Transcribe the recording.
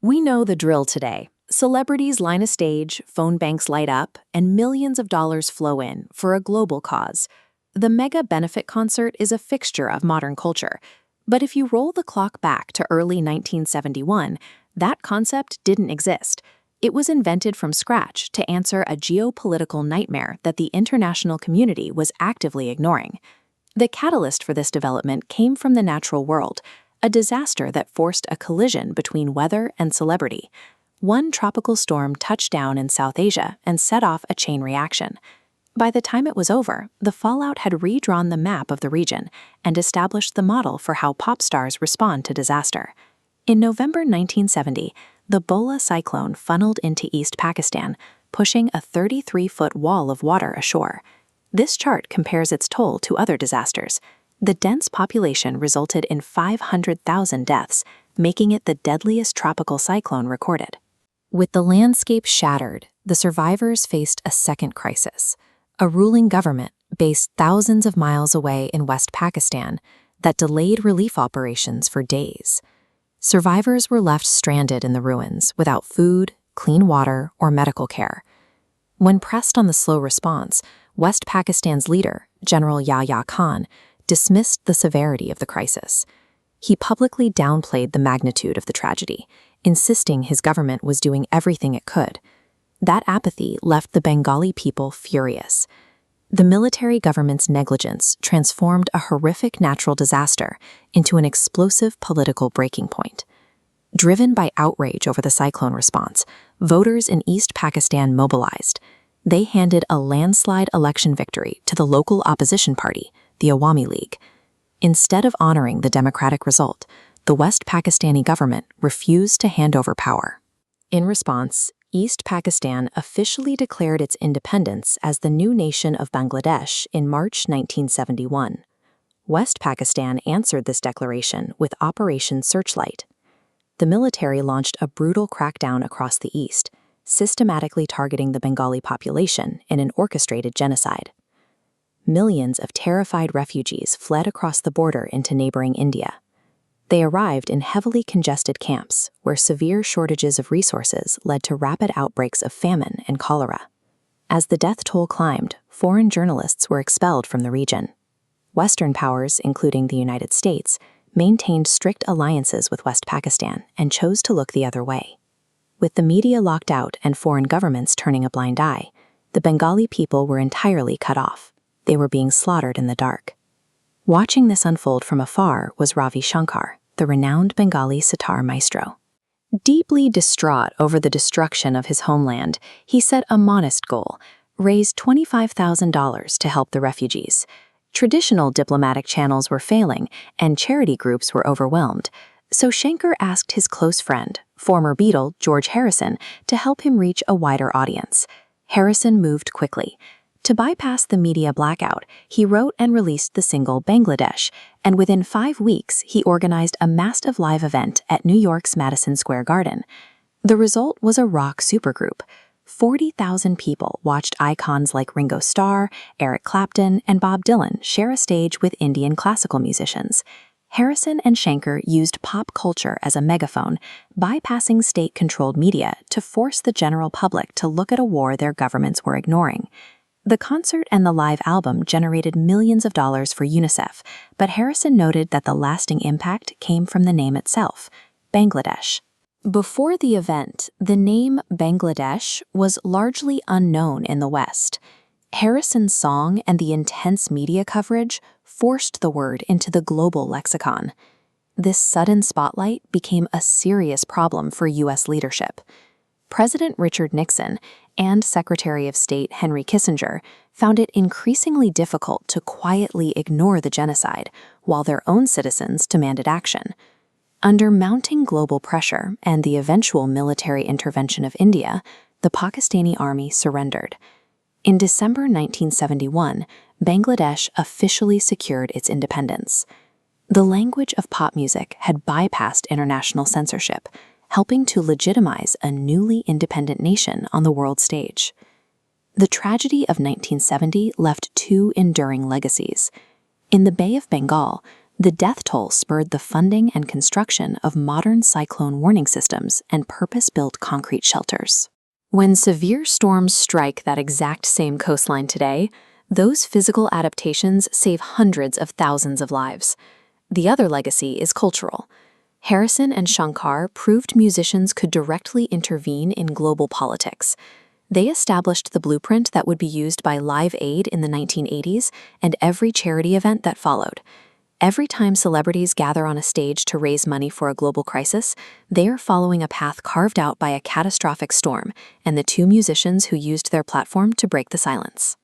We know the drill today. Celebrities line a stage, phone banks light up, and millions of dollars flow in for a global cause. The mega benefit concert is a fixture of modern culture. But if you roll the clock back to early 1971, that concept didn't exist. It was invented from scratch to answer a geopolitical nightmare that the international community was actively ignoring. The catalyst for this development came from the natural world, a disaster that forced a collision between weather and celebrity. One tropical storm touched down in South Asia and set off a chain reaction. By the time it was over, the fallout had redrawn the map of the region and established the model for how pop stars respond to disaster. In November 1970, the Bhola Cyclone funneled into East Pakistan, pushing a 33-foot wall of water ashore. This chart compares its toll to other disasters. The dense population resulted in 500,000 deaths, making it the deadliest tropical cyclone recorded. With the landscape shattered, the survivors faced a second crisis, a ruling government based thousands of miles away in West Pakistan that delayed relief operations for days. Survivors were left stranded in the ruins without food, clean water, or medical care. When pressed on the slow response, West Pakistan's leader, General Yahya Khan, dismissed the severity of the crisis. He publicly downplayed the magnitude of the tragedy, insisting his government was doing everything it could. That apathy left the Bengali people furious. The military government's negligence transformed a horrific natural disaster into an explosive political breaking point. Driven by outrage over the cyclone response, voters in East Pakistan mobilized. They handed a landslide election victory to the local opposition party, the Awami League. Instead of honoring the democratic result, the West Pakistani government refused to hand over power. In response, East Pakistan officially declared its independence as the new nation of Bangladesh in March 1971. West Pakistan answered this declaration with Operation Searchlight. The military launched a brutal crackdown across the east, systematically targeting the Bengali population in an orchestrated genocide. Millions of terrified refugees fled across the border into neighboring India. They arrived in heavily congested camps where severe shortages of resources led to rapid outbreaks of famine and cholera. As the death toll climbed, foreign journalists were expelled from the region. Western powers, including the United States, maintained strict alliances with West Pakistan and chose to look the other way. With the media locked out and foreign governments turning a blind eye, the Bengali people were entirely cut off. They were being slaughtered in the dark. Watching this unfold from afar was Ravi Shankar, the renowned Bengali sitar maestro. Deeply distraught over the destruction of his homeland, he set a modest goal: raise $25,000 to help the refugees. Traditional diplomatic channels were failing, and charity groups were overwhelmed. So Shankar asked his close friend, former Beatle George Harrison, to help him reach a wider audience. Harrison moved quickly. To bypass the media blackout, he wrote and released the single Bangladesh, and within 5 weeks, he organized a massive live event at New York's Madison Square Garden. The result was a rock supergroup. 40,000 people watched icons like Ringo Starr, Eric Clapton, and Bob Dylan share a stage with Indian classical musicians. Harrison and Shankar used pop culture as a megaphone, bypassing state-controlled media to force the general public to look at a war their governments were ignoring. The concert and the live album generated millions of dollars for UNICEF, but Harrison noted that the lasting impact came from the name itself, Bangladesh. Before the event, the name Bangladesh was largely unknown in the West. Harrison's song and the intense media coverage forced the word into the global lexicon. This sudden spotlight became a serious problem for U.S. leadership. President Richard Nixon and Secretary of State Henry Kissinger found it increasingly difficult to quietly ignore the genocide while their own citizens demanded action. Under mounting global pressure and the eventual military intervention of India, the Pakistani army surrendered. In December 1971, Bangladesh officially secured its independence. The language of pop music had bypassed international censorship, helping to legitimize a newly independent nation on the world stage. The tragedy of 1970 left two enduring legacies. In the Bay of Bengal, The death toll spurred the funding and construction of modern cyclone warning systems and purpose-built concrete shelters. When severe storms strike that exact same coastline today, those physical adaptations save hundreds of thousands of lives. The other legacy is cultural. Harrison and Shankar proved musicians could directly intervene in global politics. They established the blueprint that would be used by Live Aid in the 1980s and every charity event that followed. Every time celebrities gather on a stage to raise money for a global crisis, they are following a path carved out by a catastrophic storm and the two musicians who used their platform to break the silence.